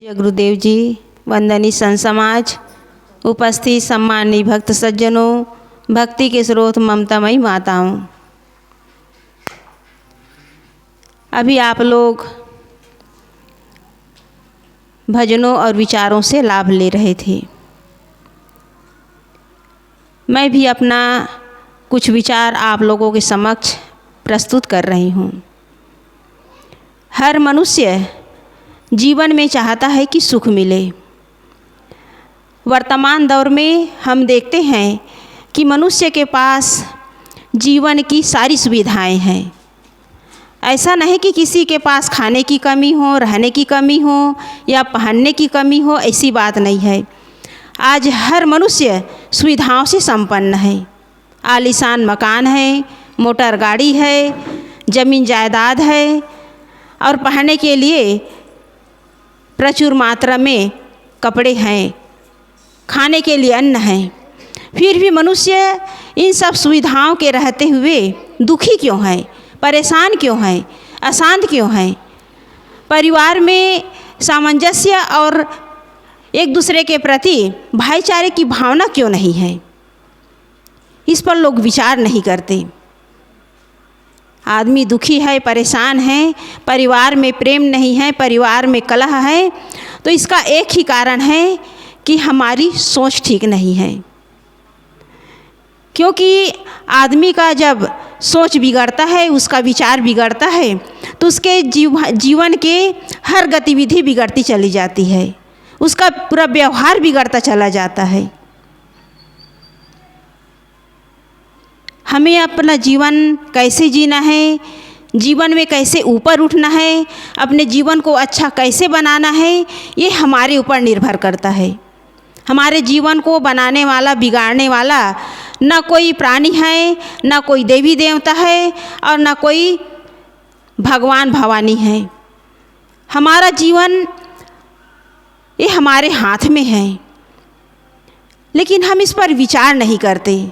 जय गुरुदेव जी, वंदनीय संत समाज, उपस्थित सम्माननीय भक्त सज्जनों, भक्ति के स्रोत ममतामयी माताओं, अभी आप लोग भजनों और विचारों से लाभ ले रहे थे। मैं भी अपना कुछ विचार आप लोगों के समक्ष प्रस्तुत कर रही हूँ। हर मनुष्य जीवन में चाहता है कि सुख मिले। वर्तमान दौर में हम देखते हैं कि मनुष्य के पास जीवन की सारी सुविधाएं हैं। ऐसा नहीं कि किसी के पास खाने की कमी हो, रहने की कमी हो या पहनने की कमी हो, ऐसी बात नहीं है। आज हर मनुष्य सुविधाओं से संपन्न है। आलीशान मकान है, मोटर गाड़ी है, ज़मीन जायदाद है और पहनने के लिए प्रचुर मात्रा में कपड़े हैं, खाने के लिए अन्न है। फिर भी मनुष्य इन सब सुविधाओं के रहते हुए दुखी क्यों है, परेशान क्यों है, अशांत क्यों है? परिवार में सामंजस्य और एक दूसरे के प्रति भाईचारे की भावना क्यों नहीं है? इस पर लोग विचार नहीं करते। आदमी दुखी है, परेशान है, परिवार में प्रेम नहीं है, परिवार में कलह है, तो इसका एक ही कारण है कि हमारी सोच ठीक नहीं है। क्योंकि आदमी का जब सोच बिगड़ता है, उसका विचार बिगड़ता है, तो उसके जीवन के हर गतिविधि बिगड़ती चली जाती है, उसका पूरा व्यवहार बिगड़ता चला जाता है। हमें अपना जीवन कैसे जीना है, जीवन में कैसे ऊपर उठना है, अपने जीवन को अच्छा कैसे बनाना है, ये हमारे ऊपर निर्भर करता है। हमारे जीवन को बनाने वाला, बिगाड़ने वाला ना कोई प्राणी है, ना कोई देवी देवता है और ना कोई भगवान भवानी है। हमारा जीवन ये हमारे हाथ में है, लेकिन हम इस पर विचार नहीं करते।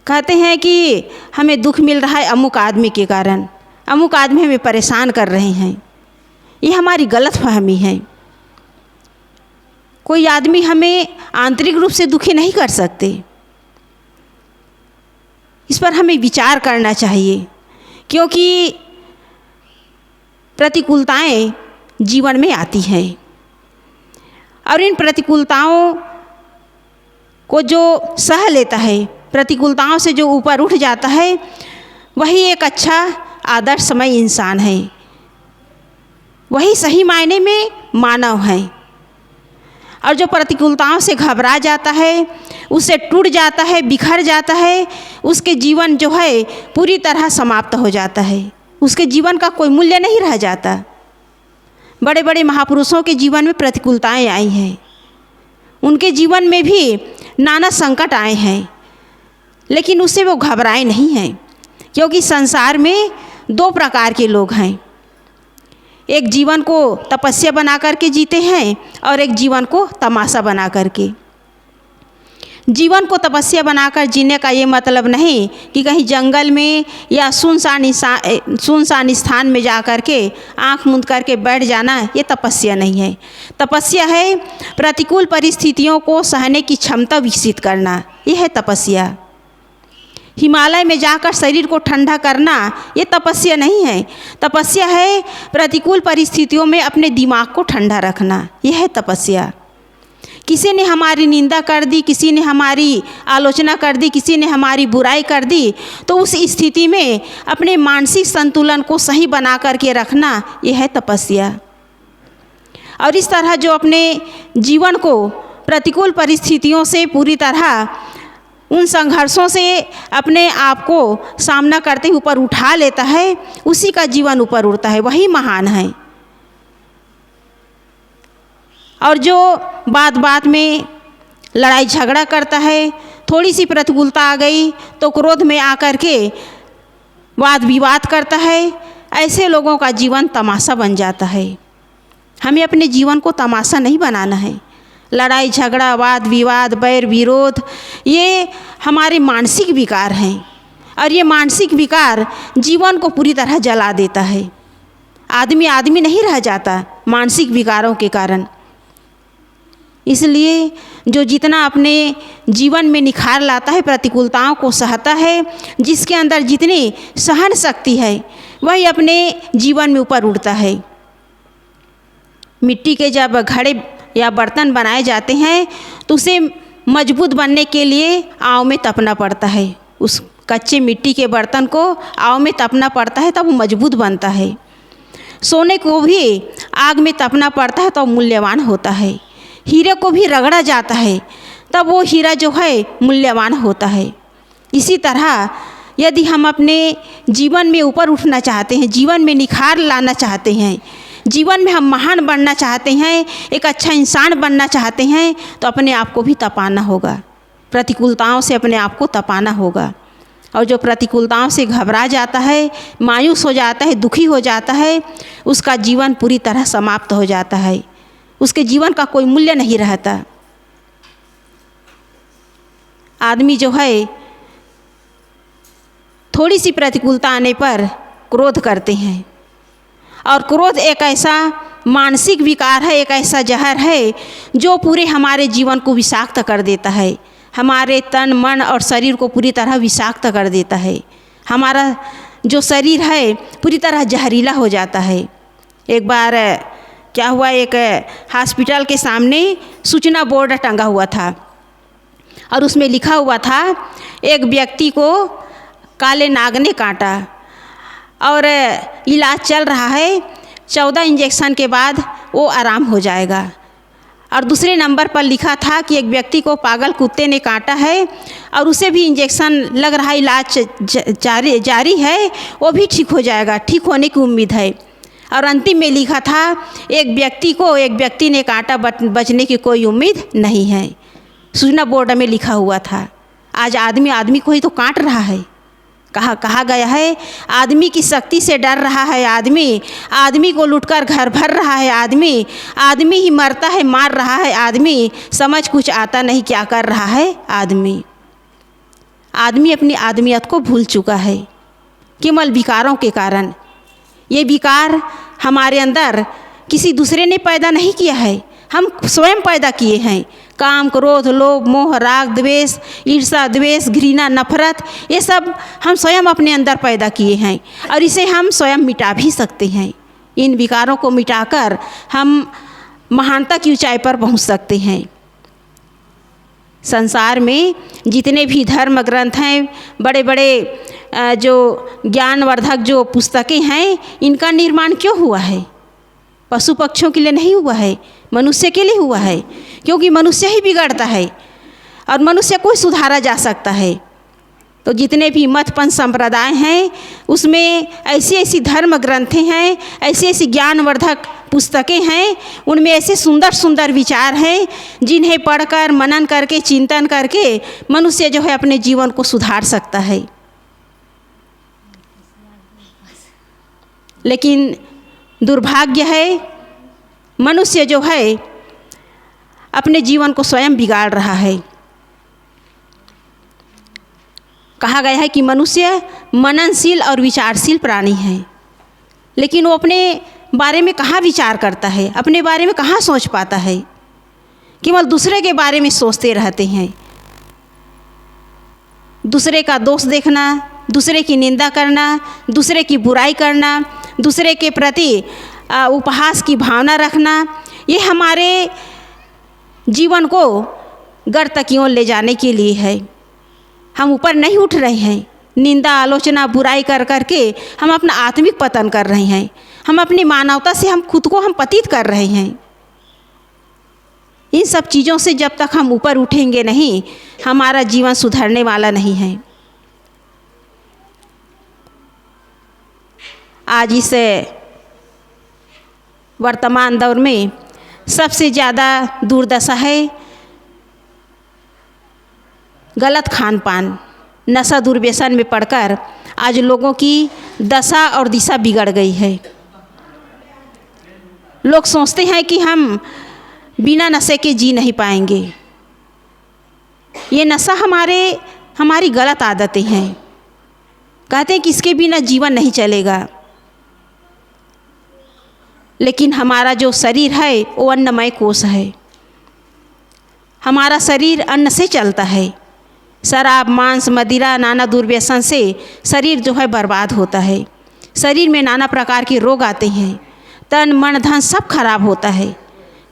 कहते हैं कि हमें दुख मिल रहा है अमुक आदमी के कारण, अमुक आदमी हमें परेशान कर रहे हैं। ये हमारी गलत फहमी है। कोई आदमी हमें आंतरिक रूप से दुखी नहीं कर सकते। इस पर हमें विचार करना चाहिए, क्योंकि प्रतिकूलताएं जीवन में आती हैं और इन प्रतिकूलताओं को जो सह लेता है, प्रतिकूलताओं से जो ऊपर उठ जाता है, वही एक अच्छा आदर्शमय इंसान है, वही सही मायने में मानव है। और जो प्रतिकूलताओं से घबरा जाता है, उससे टूट जाता है, बिखर जाता है, उसके जीवन जो है पूरी तरह समाप्त हो जाता है। उसके जीवन का कोई मूल्य नहीं रह जाता। बड़े बड़े महापुरुषों के जीवन में प्रतिकूलताएं आई हैं, उनके जीवन में भी नाना संकट आए हैं, लेकिन उससे वो घबराए नहीं हैं। क्योंकि संसार में दो प्रकार के लोग हैं, एक जीवन को तपस्या बना करके जीते हैं और एक जीवन को तमाशा बना करके। जीवन को तपस्या बनाकर जीने का ये मतलब नहीं कि कहीं जंगल में या सुनसान स्थान में जा कर के आँख मूंद करके बैठ जाना, ये तपस्या नहीं है। तपस्या है प्रतिकूल परिस्थितियों को सहने की क्षमता विकसित करना, ये है तपस्या। हिमालय में जाकर शरीर को ठंडा करना, ये तपस्या नहीं है। तपस्या है प्रतिकूल परिस्थितियों में अपने दिमाग को ठंडा रखना, यह है तपस्या। किसी ने हमारी निंदा कर दी, किसी ने हमारी आलोचना कर दी, किसी ने हमारी बुराई कर दी, तो उस स्थिति में अपने मानसिक संतुलन को सही बना करके रखना, यह है तपस्या। और इस तरह जो अपने जीवन को प्रतिकूल परिस्थितियों से पूरी तरह उन संघर्षों से अपने आप को सामना करते ऊपर उठा लेता है, उसी का जीवन ऊपर उठता है, वही महान है। और जो बात बात में लड़ाई झगड़ा करता है, थोड़ी सी प्रतिकूलता आ गई तो क्रोध में आकर के वाद विवाद करता है, ऐसे लोगों का जीवन तमाशा बन जाता है। हमें अपने जीवन को तमाशा नहीं बनाना है। लड़ाई झगड़ा, वाद विवाद, बैर विरोध, ये हमारे मानसिक विकार हैं और ये मानसिक विकार जीवन को पूरी तरह जला देता है। आदमी आदमी नहीं रह जाता, मानसिक विकारों के कारण। इसलिए जो जितना अपने जीवन में निखार लाता है, प्रतिकूलताओं को सहता है, जिसके अंदर जितनी सहन शक्ति है, वही अपने जीवन में ऊपर उठता है। मिट्टी के जब घड़े या बर्तन बनाए जाते हैं तो उसे मजबूत बनने के लिए आग में तपना पड़ता है। उस कच्चे मिट्टी के बर्तन को आग में तपना पड़ता है तब वो मजबूत बनता है। सोने को भी आग में तपना पड़ता है तो मूल्यवान होता है। हीरे को भी रगड़ा जाता है तब वो हीरा जो है मूल्यवान होता है। इसी तरह यदि हम अपने जीवन में ऊपर उठना चाहते हैं, जीवन में निखार लाना चाहते हैं, जीवन में हम महान बनना चाहते हैं, एक अच्छा इंसान बनना चाहते हैं, तो अपने आप को भी तपाना होगा, प्रतिकूलताओं से अपने आप को तपाना होगा। और जो प्रतिकूलताओं से घबरा जाता है, मायूस हो जाता है, दुखी हो जाता है, उसका जीवन पूरी तरह समाप्त हो जाता है। उसके जीवन का कोई मूल्य नहीं रहता। आदमी जो है थोड़ी सी प्रतिकूलता आने पर क्रोध करते हैं, और क्रोध एक ऐसा मानसिक विकार है, एक ऐसा जहर है जो पूरे हमारे जीवन को विषाक्त कर देता है। हमारे तन मन और शरीर को पूरी तरह विषाक्त कर देता है। हमारा जो शरीर है पूरी तरह जहरीला हो जाता है। एक बार क्या हुआ, एक हॉस्पिटल के सामने सूचना बोर्ड टंगा हुआ था और उसमें लिखा हुआ था, एक व्यक्ति को काले नाग ने काटा और इलाज चल रहा है, 14 इंजेक्शन के बाद वो आराम हो जाएगा। और दूसरे नंबर पर लिखा था कि एक व्यक्ति को पागल कुत्ते ने काटा है और उसे भी इंजेक्शन लग रहा है, इलाज जारी है, वो भी ठीक हो जाएगा, ठीक होने की उम्मीद है। और अंतिम में लिखा था, एक व्यक्ति ने काटा, बचने की कोई उम्मीद नहीं है। सूचना बोर्ड में लिखा हुआ था। आज आदमी को ही तो काट रहा है। कहा गया है, आदमी की शक्ति से डर रहा है, आदमी को लूटकर घर भर रहा है, आदमी ही मरता है, मार रहा है, आदमी समझ कुछ आता नहीं क्या कर रहा है। आदमी अपनी आदमियत को भूल चुका है केवल विकारों के कारण। ये विकार हमारे अंदर किसी दूसरे ने पैदा नहीं किया है, हम स्वयं पैदा किए हैं। काम, क्रोध, लोभ, मोह, राग, द्वेष, ईर्ष्या, द्वेष, घृणा, नफरत, ये सब हम स्वयं अपने अंदर पैदा किए हैं और इसे हम स्वयं मिटा भी सकते हैं। इन विकारों को मिटाकर हम महानता की ऊंचाई पर पहुंच सकते हैं। संसार में जितने भी धर्म ग्रंथ हैं, बड़े बड़े जो ज्ञानवर्धक जो पुस्तकें हैं, इनका निर्माण क्यों हुआ है? पशु पक्षियों के लिए नहीं हुआ है, मनुष्य के लिए हुआ है, क्योंकि मनुष्य ही बिगड़ता है और मनुष्य को सुधारा जा सकता है। तो जितने भी मतपंथ संप्रदाय हैं, उसमें ऐसी धर्म ग्रंथें हैं, ऐसी ज्ञानवर्धक पुस्तकें हैं, उनमें ऐसे सुंदर सुंदर विचार हैं जिन्हें पढ़कर, मनन करके, चिंतन करके मनुष्य जो है अपने जीवन को सुधार सकता है। लेकिन दुर्भाग्य है, मनुष्य जो है अपने जीवन को स्वयं बिगाड़ रहा है। कहा गया है कि मनुष्य मननशील और विचारशील प्राणी है, लेकिन वो अपने बारे में कहाँ विचार करता है, अपने बारे में कहाँ सोच पाता है। केवल दूसरे के बारे में सोचते रहते हैं। दूसरे का दोष देखना, दूसरे की निंदा करना, दूसरे की बुराई करना, दूसरे के प्रति उपहास की भावना रखना, ये हमारे जीवन को गर्त की ओर ले जाने के लिए है। हम ऊपर नहीं उठ रहे हैं। निंदा, आलोचना, बुराई कर करके हम अपना आत्मिक पतन कर रहे हैं। हम अपनी मानवता से हम खुद को पतित कर रहे हैं। इन सब चीज़ों से जब तक हम ऊपर उठेंगे नहीं, हमारा जीवन सुधरने वाला नहीं है। आज इस वर्तमान दौर में सबसे ज़्यादा दुर्दशा है गलत खान पान, नशा दुर्व्यसन में पड़कर आज लोगों की दशा और दिशा बिगड़ गई है। लोग सोचते हैं कि हम बिना नशे के जी नहीं पाएंगे। ये नशा हमारी गलत आदतें हैं। कहते हैं कि इसके बिना जीवन नहीं चलेगा। लेकिन हमारा जो शरीर है वो अन्नमय कोश है। हमारा शरीर अन्न से चलता है। शराब, मांस, मदिरा, नाना दुर्व्यसन से शरीर जो है बर्बाद होता है। शरीर में नाना प्रकार के रोग आते हैं। तन मन धन सब खराब होता है।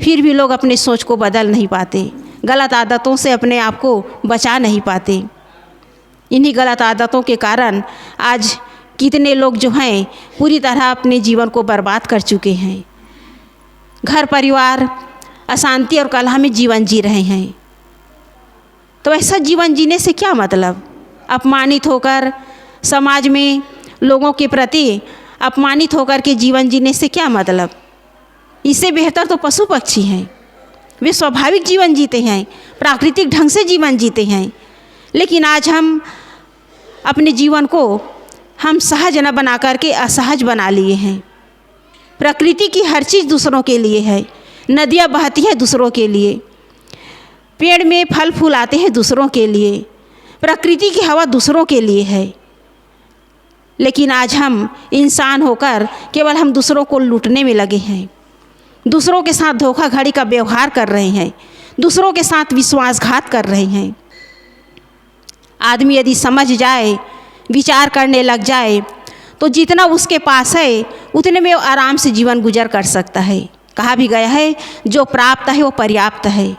फिर भी लोग अपनी सोच को बदल नहीं पाते, गलत आदतों से अपने आप को बचा नहीं पाते। इन्हीं गलत आदतों के कारण आज कितने लोग जो हैं पूरी तरह अपने जीवन को बर्बाद कर चुके हैं। घर परिवार अशांति और कलह में जीवन जी रहे हैं। तो ऐसा जीवन जीने से क्या मतलब? अपमानित होकर समाज में लोगों के प्रति अपमानित होकर के जीवन जीने से क्या मतलब? इससे बेहतर तो पशु पक्षी हैं। वे स्वाभाविक जीवन जीते हैं, प्राकृतिक ढंग से जीवन जीते हैं। लेकिन आज हम अपने जीवन को हम सहज न बना करके असहज बना लिए हैं। प्रकृति की हर चीज़ दूसरों के लिए है। नदियाँ बहती है दूसरों के लिए, पेड़ में फल फूल आते हैं दूसरों के लिए, प्रकृति की हवा दूसरों के लिए है। लेकिन आज हम इंसान होकर केवल हम दूसरों को लूटने में लगे हैं। दूसरों के साथ धोखाधड़ी का व्यवहार कर रहे हैं, दूसरों के साथ विश्वासघात कर रहे हैं। आदमी यदि समझ जाए, विचार करने लग जाए, तो जितना उसके पास है उतने में वो आराम से जीवन गुजर कर सकता है। कहा भी गया है, जो प्राप्त है वो पर्याप्त है।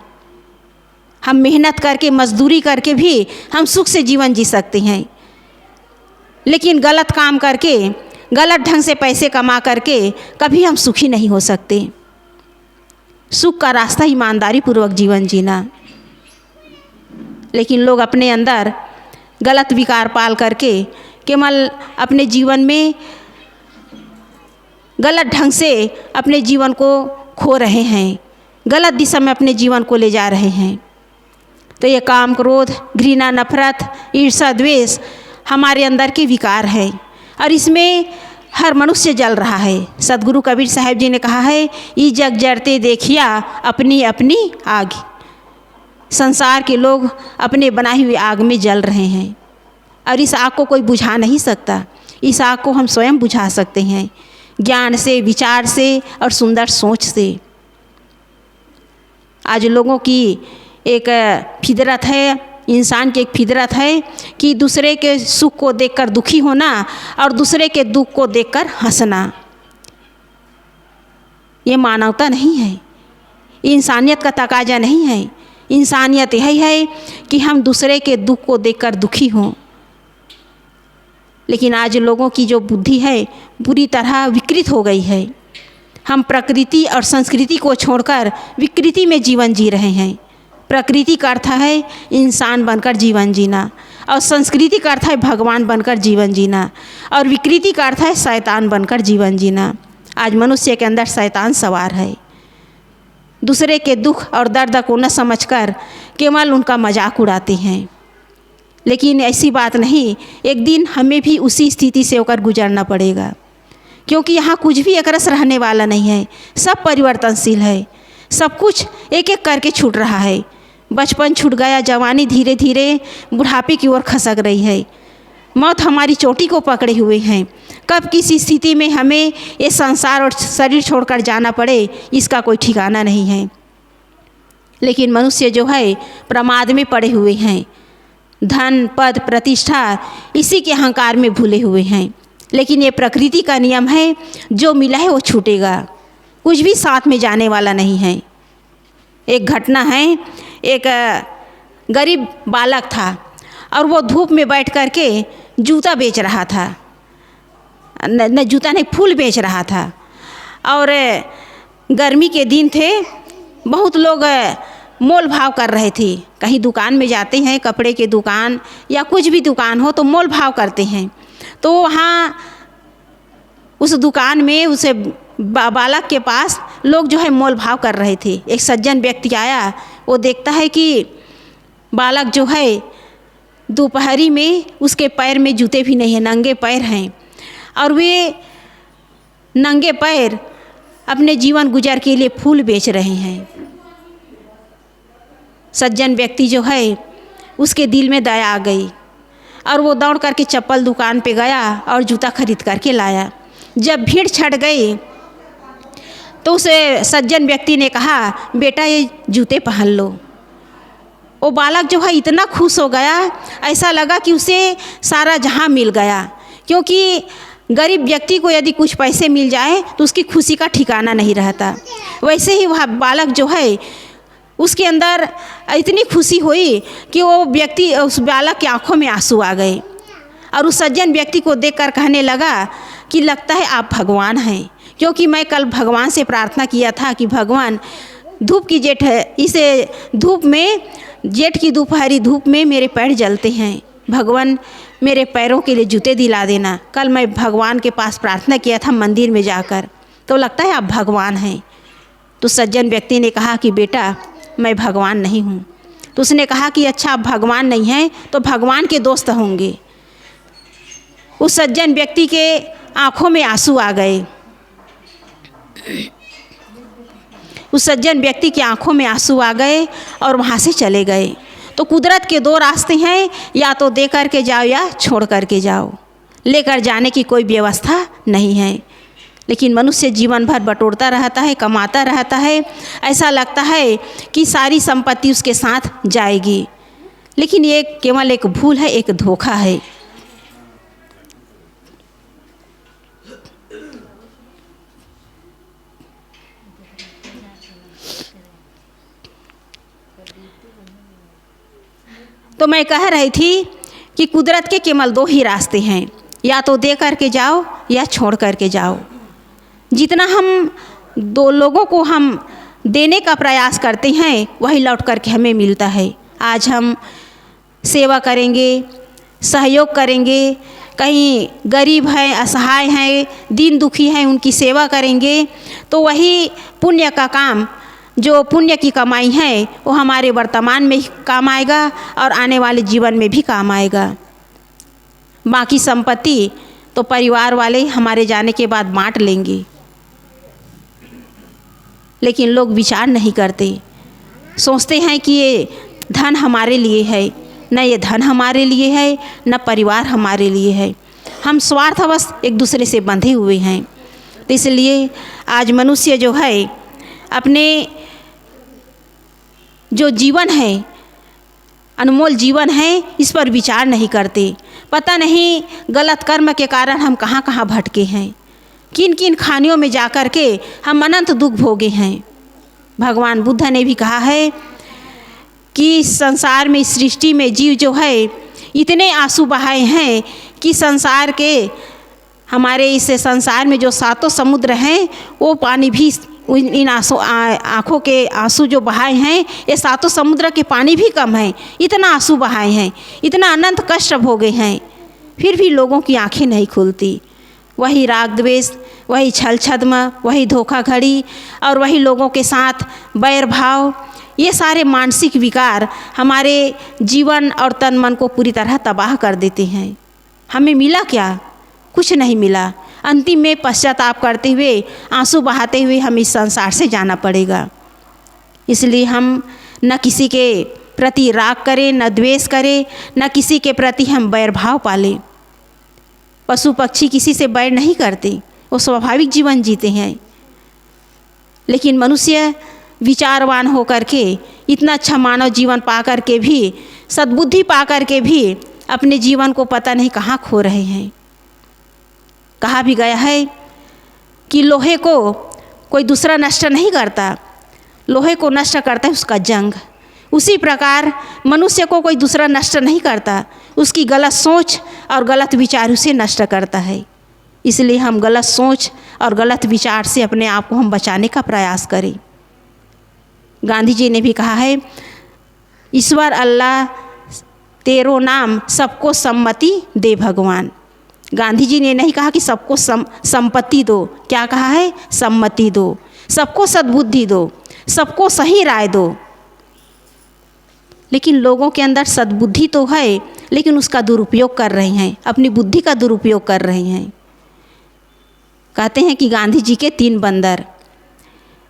हम मेहनत करके, मजदूरी करके भी हम सुख से जीवन जी सकते हैं। लेकिन गलत काम करके, गलत ढंग से पैसे कमा करके कभी हम सुखी नहीं हो सकते। सुख का रास्ता ईमानदारी पूर्वक जीवन जीना। लेकिन लोग अपने अंदर गलत विकार पाल करके केवल अपने जीवन में गलत ढंग से अपने जीवन को खो रहे हैं, गलत दिशा में अपने जीवन को ले जा रहे हैं। तो ये काम, क्रोध, घृणा, नफरत, ईर्ष्या, द्वेष हमारे अंदर के विकार है और इसमें हर मनुष्य जल रहा है। सदगुरु कबीर साहब जी ने कहा है, ई जग जरते देखिया अपनी अपनी आग। संसार के लोग अपने बनाई हुई आग में जल रहे हैं और इस आग को कोई बुझा नहीं सकता। इस आग को हम स्वयं बुझा सकते हैं, ज्ञान से, विचार से और सुंदर सोच से। आज लोगों की एक फितरत है, इंसान की एक फितरत है कि दूसरे के सुख को देखकर दुखी होना और दूसरे के दुख को देखकर हंसना। ये मानवता नहीं है, इंसानियत का तकाजा नहीं है। इंसानियत यही है कि हम दूसरे के दुख को देखकर दुखी हों। लेकिन आज लोगों की जो बुद्धि है बुरी तरह विकृत हो गई है। हम प्रकृति और संस्कृति को छोड़कर विकृति में जीवन जी रहे हैं। प्रकृति का अर्थ है इंसान बनकर जीवन जीना और संस्कृति का अर्थ है भगवान बनकर जीवन जीना और विकृति का अर्थ है शैतान बनकर जीवन जीना। आज मनुष्य के अंदर शैतान सवार है। दूसरे के दुख और दर्द को न समझकर केवल उनका मजाक उड़ाते हैं। लेकिन ऐसी बात नहीं, एक दिन हमें भी उसी स्थिति से होकर गुजरना पड़ेगा, क्योंकि यहाँ कुछ भी एक रस रहने वाला नहीं है। सब परिवर्तनशील है, सब कुछ एक एक करके छूट रहा है। बचपन छूट गया, जवानी धीरे धीरे बुढ़ापे की ओर खसक रही है। मौत हमारी चोटी को पकड़े हुए हैं। कब किस स्थिति में हमें ये संसार और शरीर छोड़कर जाना पड़े, इसका कोई ठिकाना नहीं है। लेकिन मनुष्य जो है प्रमाद में पड़े हुए हैं। धन, पद, प्रतिष्ठा इसी के अहंकार में भूले हुए हैं। लेकिन ये प्रकृति का नियम है, जो मिला है वो छूटेगा, कुछ भी साथ में जाने वाला नहीं है। एक घटना है, एक गरीब बालक था और वो धूप में बैठ कर के जूता बेच रहा था, न जूता नहीं, फूल बेच रहा था। और गर्मी के दिन थे, बहुत लोग मोल भाव कर रहे थे। कहीं दुकान में जाते हैं, कपड़े के दुकान या कुछ भी दुकान हो तो मोल भाव करते हैं। तो वहाँ उस दुकान में उसे बालक के पास लोग जो है मोल भाव कर रहे थे। एक सज्जन व्यक्ति आया, वो देखता है कि बालक जो है दोपहरी में उसके पैर में जूते भी नहीं हैं, नंगे पैर हैं और वे नंगे पैर अपने जीवन गुजर के लिए फूल बेच रहे हैं। सज्जन व्यक्ति जो है उसके दिल में दया आ गई और वो दौड़ करके चप्पल दुकान पे गया और जूता खरीद करके लाया। जब भीड़ छट गई तो उस सज्जन व्यक्ति ने कहा, बेटा ये जूते पहन लो। वो बालक जो है इतना खुश हो गया, ऐसा लगा कि उसे सारा जहां मिल गया। क्योंकि गरीब व्यक्ति को यदि कुछ पैसे मिल जाए तो उसकी खुशी का ठिकाना नहीं रहता। वैसे ही वह बालक जो है उसके अंदर इतनी खुशी हुई कि वो व्यक्ति, उस बालक की आंखों में आंसू आ गए और उस सज्जन व्यक्ति को देखकर कहने लगा कि लगता है आप भगवान हैं, क्योंकि मैं कल भगवान से प्रार्थना किया था कि भगवान धूप की जेठ है, इसे धूप में, जेठ की दोपहरी धूप में मेरे पैर जलते हैं, भगवान मेरे पैरों के लिए जूते दिला देना। कल मैं भगवान के पास प्रार्थना किया था मंदिर में जाकर, तो लगता है आप भगवान हैं। तो सज्जन व्यक्ति ने कहा कि बेटा मैं भगवान नहीं हूँ। तो उसने कहा कि अच्छा आप भगवान नहीं हैं तो भगवान के दोस्त होंगे। उस सज्जन व्यक्ति के आँखों में आंसू आ गए। उस सज्जन व्यक्ति की आंखों में आंसू आ गए और वहाँ से चले गए। तो कुदरत के दो रास्ते हैं, या तो दे करके जाओ या छोड़ करके जाओ। लेकर जाने की कोई व्यवस्था नहीं है। लेकिन मनुष्य जीवन भर बटोरता रहता है, कमाता रहता है, ऐसा लगता है कि सारी संपत्ति उसके साथ जाएगी। लेकिन ये केवल एक भूल है, एक धोखा है। तो मैं कह रही थी कि कुदरत के केवल दो ही रास्ते हैं, या तो दे करके जाओ या छोड़ करके जाओ। जितना हम दो लोगों को हम देने का प्रयास करते हैं वही लौट करके हमें मिलता है। आज हम सेवा करेंगे, सहयोग करेंगे, कहीं गरीब हैं, असहाय हैं, दीन दुखी हैं, उनकी सेवा करेंगे तो वही पुण्य का काम, जो पुण्य की कमाई है वो हमारे वर्तमान में काम आएगा और आने वाले जीवन में भी काम आएगा। बाकी संपत्ति तो परिवार वाले हमारे जाने के बाद बांट लेंगे। लेकिन लोग विचार नहीं करते, सोचते हैं कि ये धन हमारे लिए है। न ये धन हमारे लिए है, न परिवार हमारे लिए है। हम स्वार्थवश एक दूसरे से बंधे हुए हैं। तो इसलिए आज मनुष्य जो है अपने जो जीवन है, अनमोल जीवन है, इस पर विचार नहीं करते। पता नहीं गलत कर्म के कारण हम कहाँ कहाँ भटके हैं, किन किन खानियों में जा कर के हम अनंत दुख भोगे हैं। भगवान बुद्ध ने भी कहा है कि संसार में, सृष्टि में जीव जो है इतने आंसू बहाए हैं कि संसार के, हमारे इस संसार में जो सातों समुद्र हैं वो पानी भी, इन आँखों के आंसू जो बहाए हैं, ये सातों समुद्र के पानी भी कम है। इतना आंसू बहाए हैं, इतना अनंत कष्ट भोगे हैं, फिर भी लोगों की आंखें नहीं खुलती। वही राग द्वेष, वही छल छद्म, वही धोखाधड़ी और वही लोगों के साथ बैर भाव, ये सारे मानसिक विकार हमारे जीवन और तन मन को पूरी तरह तबाह कर देते हैं। हमें मिला क्या? कुछ नहीं मिला। अंतिम में पश्चाताप करते हुए, आंसू बहाते हुए हम इस संसार से जाना पड़ेगा। इसलिए हम न किसी के प्रति राग करें, न द्वेष करें, न किसी के प्रति हम बैर भाव पालें। पशु पक्षी किसी से बैर नहीं करते, वो स्वाभाविक जीवन जीते हैं। लेकिन मनुष्य विचारवान होकर के, इतना अच्छा मानव जीवन पा कर के भी, सद्बुद्धि पा कर के भी अपने जीवन को पता नहीं कहाँ खो रहे हैं। कहा भी गया है कि लोहे को कोई दूसरा नष्ट नहीं करता, लोहे को नष्ट करता है उसका जंग। उसी प्रकार मनुष्य को कोई दूसरा नष्ट नहीं करता, उसकी गलत सोच और गलत विचार उसे नष्ट करता है। इसलिए हम गलत सोच और गलत विचार से अपने आप को हम बचाने का प्रयास करें। गांधी जी ने भी कहा है, ईश्वर अल्लाह तेरो नाम सबको सम्मति दे भगवान। गांधी जी ने नहीं कहा कि सबको संपत्ति दो, क्या कहा है? सम्मति दो, सबको सद्बुद्धि दो, सबको सही राय दो। लेकिन लोगों के अंदर सद्बुद्धि तो है, लेकिन उसका दुरुपयोग कर रहे हैं, अपनी बुद्धि का दुरुपयोग कर रहे हैं। कहते हैं कि गांधी जी के 3 बंदर,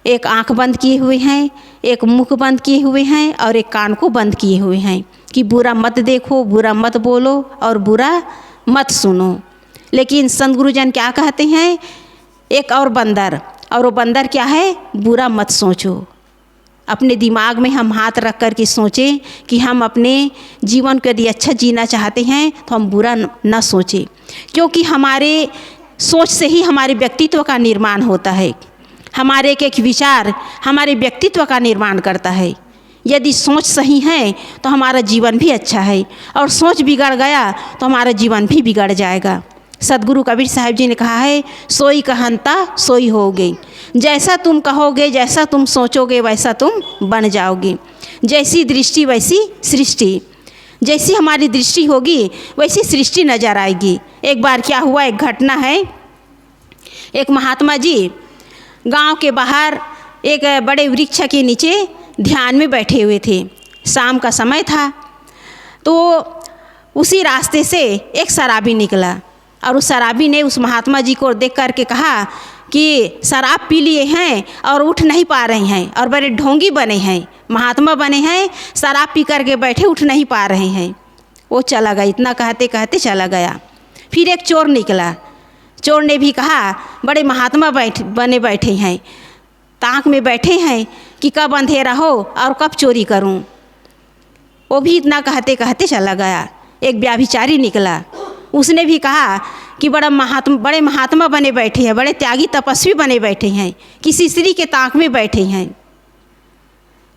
एक आंख बंद किए हुए हैं, एक मुख बंद किए हुए हैं और एक कान को बंद किए हुए हैं कि बुरा मत देखो, बुरा मत बोलो और बुरा मत सुनो। लेकिन संत गुरुजन क्या कहते हैं? एक और बंदर और वो बंदर क्या है, बुरा मत सोचो। अपने दिमाग में हम हाथ रख कर के सोचें कि हम अपने जीवन को यदि अच्छा जीना चाहते हैं तो हम बुरा न सोचें, क्योंकि हमारे सोच से ही हमारे व्यक्तित्व का निर्माण होता है। हमारे एक विचार हमारे व्यक्तित्व का निर्माण करता है। यदि सोच सही है तो हमारा जीवन भी अच्छा है, और सोच बिगड़ गया तो हमारा जीवन भी बिगड़ जाएगा। सदगुरु कबीर साहब जी ने कहा है, सोई कहनता सोई होगे। जैसा तुम कहोगे, जैसा तुम सोचोगे, वैसा तुम बन जाओगे। जैसी दृष्टि वैसी सृष्टि। जैसी हमारी दृष्टि होगी वैसी सृष्टि नज़र आएगी। एक बार क्या हुआ, एक घटना है। एक महात्मा जी गांव के बाहर एक बड़े वृक्ष के नीचे ध्यान में बैठे हुए थे। शाम का समय था, तो उसी रास्ते से एक शराबी निकला, और उस शराबी ने उस महात्मा जी को देख कर के कहा कि शराब पी लिए हैं और उठ नहीं पा रहे हैं, और बड़े ढोंगी बने हैं, महात्मा बने हैं, शराब पी कर के बैठे, उठ नहीं पा रहे हैं। वो चला गया, इतना कहते कहते चला गया। फिर एक चोर निकला। चोर ने भी कहा, बड़े महात्मा बने बैठे हैं, ताक में बैठे हैं कि कब अंधेरा हो और कब चोरी करूं। वो भी इतना कहते कहते चला गया। एक व्याभिचारी निकला, उसने भी कहा कि बड़े महात्मा बने बैठे हैं, बड़े त्यागी तपस्वी बने बैठे हैं, किसी स्त्री के ताक में बैठे हैं।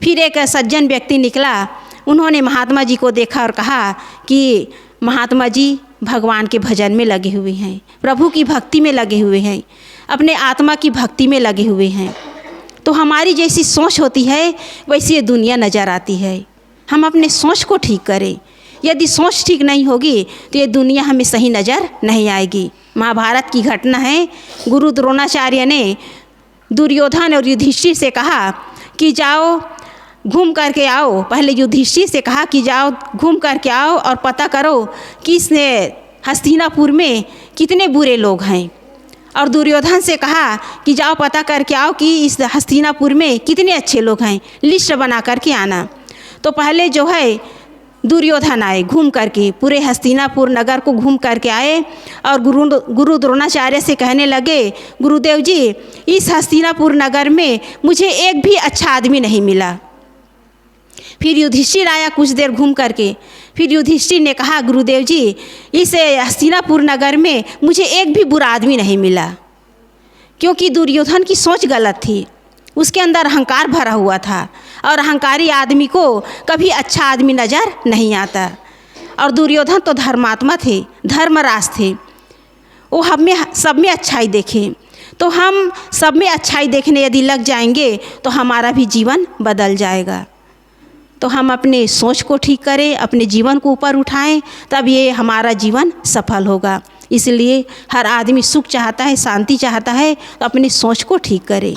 फिर एक सज्जन व्यक्ति निकला, उन्होंने महात्मा जी को देखा और कहा कि महात्मा जी भगवान के भजन में लगे हुए हैं, प्रभु की भक्ति में लगे हुए हैं, अपने आत्मा की भक्ति में लगे हुए हैं। तो हमारी जैसी सोच होती है वैसी ये दुनिया नज़र आती है। हम अपने सोच को ठीक करें। यदि सोच ठीक नहीं होगी तो ये दुनिया हमें सही नज़र नहीं आएगी। महाभारत की घटना है। गुरु द्रोणाचार्य ने दुर्योधन और युधिष्ठिर से कहा कि जाओ घूम करके आओ। पहले युधिष्ठिर से कहा कि जाओ घूम करके आओ और पता करो कि इस हस्तिनापुर में कितने बुरे लोग हैं, और दुर्योधन से कहा कि जाओ पता करके आओ कि इस हस्तिनापुर में कितने अच्छे लोग हैं, लिस्ट बना करके आना। तो पहले जो है दुर्योधन आए, घूम करके पूरे हस्तिनापुर नगर को घूम करके आए, और गुरु द्रोणाचार्य से कहने लगे, गुरुदेव जी इस हस्तिनापुर नगर में मुझे एक भी अच्छा आदमी नहीं मिला। फिर युधिष्ठिर आया कुछ देर घूम करके। फिर युधिष्ठिर ने कहा, गुरुदेव जी इस हस्तिनापुर नगर में मुझे एक भी बुरा आदमी नहीं मिला, क्योंकि दुर्योधन की सोच गलत थी। उसके अंदर अहंकार भरा हुआ था, और अहंकारी आदमी को कभी अच्छा आदमी नज़र नहीं आता। और दुर्योधन तो धर्मात्मा थे, धर्मराज थे, वो हमें सब में अच्छाई देखें। तो हम सब में अच्छाई देखने यदि लग जाएंगे तो हमारा भी जीवन बदल जाएगा। तो हम अपने सोच को ठीक करें, अपने जीवन को ऊपर उठाएं, तब ये हमारा जीवन सफल होगा। इसलिए हर आदमी सुख चाहता है, शांति चाहता है, तो अपनी सोच को ठीक करें।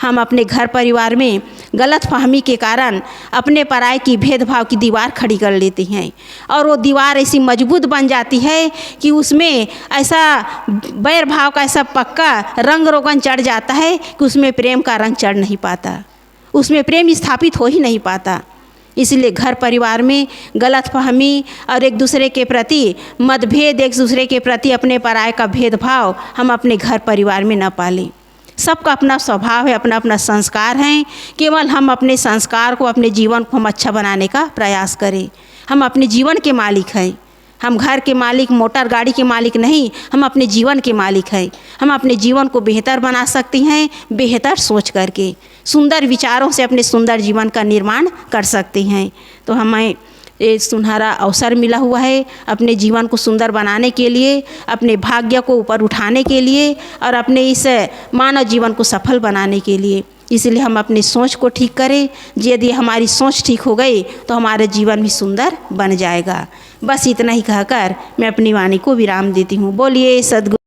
हम अपने घर परिवार में गलत फहमी के कारण अपने पराये की भेदभाव की दीवार खड़ी कर लेते हैं, और वो दीवार ऐसी मजबूत बन जाती है कि उसमें ऐसा बैर भाव का ऐसा पक्का रंग रोगन चढ़ जाता है कि उसमें प्रेम का रंग चढ़ नहीं पाता, उसमें प्रेम स्थापित हो ही नहीं पाता। इसलिए घर परिवार में गलत फहमी और एक दूसरे के प्रति मतभेद, एक दूसरे के प्रति अपने पराये का भेदभाव हम अपने घर परिवार में न पालें। सबका अपना स्वभाव है, अपना अपना संस्कार हैं। केवल हम अपने संस्कार को, अपने जीवन को हम अच्छा बनाने का प्रयास करें। हम अपने जीवन के मालिक हैं। हम घर के मालिक, मोटर गाड़ी के मालिक नहीं, हम अपने जीवन के मालिक हैं। हम अपने जीवन को बेहतर बना सकते हैं, बेहतर सोच करके, सुंदर विचारों से अपने सुंदर जीवन का निर्माण कर सकते हैं। तो हमें ये सुनहरा अवसर मिला हुआ है अपने जीवन को सुंदर बनाने के लिए, अपने भाग्य को ऊपर उठाने के लिए, और अपने इस मानव जीवन को सफल बनाने के लिए। इसलिए हम अपनी सोच को ठीक करें। यदि हमारी सोच ठीक हो गई तो हमारा जीवन भी सुंदर बन जाएगा। बस इतना ही कहकर मैं अपनी वाणी को विराम देती हूँ। बोलिए सद्गुरु।